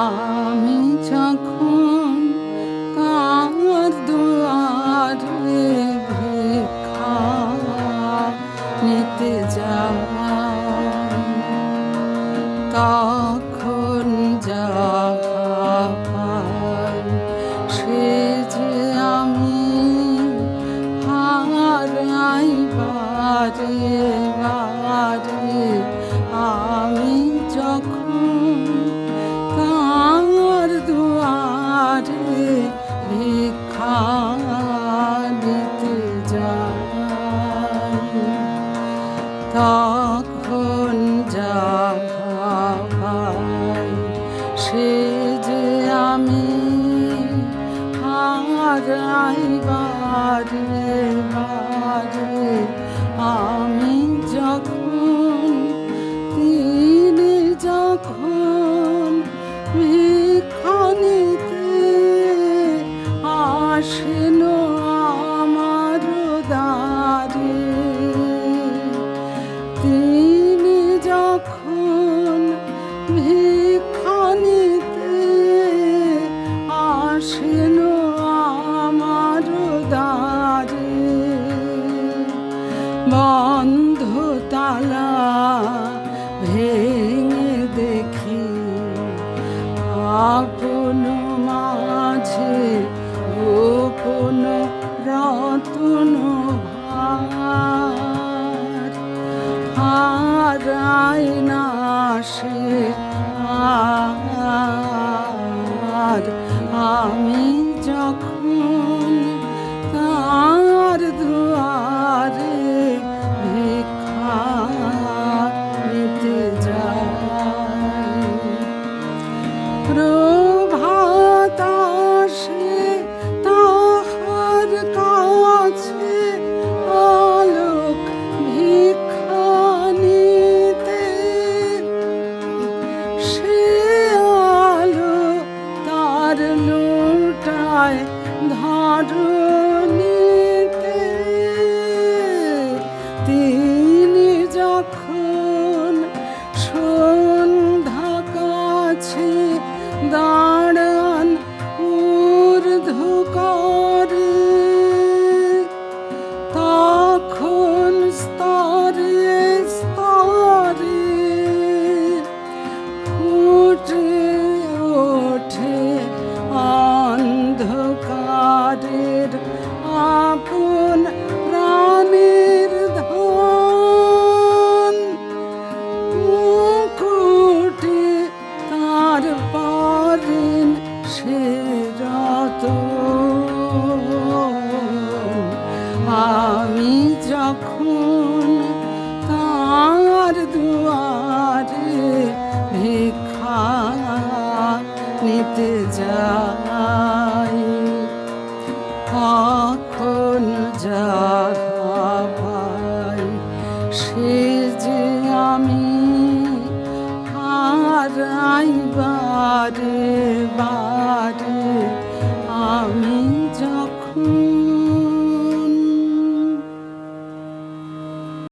আমি যখন তার দুয়ারে ভিক্ষা নিতে যাই, তখন যাহা পাই সে যে আমি হারাই বারে বারে। আমি যখন তার দুয়ারে ভিক্ষা নিতে যাই, তখন যাহা পাই সে যে আমি হারাই বারে বারে। আমি যখন তিনি যখন ভিক্ষা নিতে আসেন আমার দ্বারে, তিনি যখন ভিক্ষা নিতে আসেন আমার দ্বারে, বন্ধ তালা ভেঙে দেখি আপন মাঝে গোপন রতন ভার। হারায় না সে আর। আমি যখন তার দুয়ারে ভিক্ষা নিতে যাই, প্রভাত আসে তাহার কাছে আলোক ভিক্ষা নিতে, সে আলো তার লুটায় ধরণীতে। তিনি যখন সন্ধ্যা কাছে দাঁড়ান ঊর্ধ্ব করে, তখন স্তরে স্তরে ফুটে ওঠে অন্ধকারের আপন প্রাণের ধন। মুকুটে তার পরেন সে রতন। আমি যখন তার দুয়ারে ভিক্ষা নিতে যাই, তখন যাহা পাই সে যে আমি হারাই বারে বারে।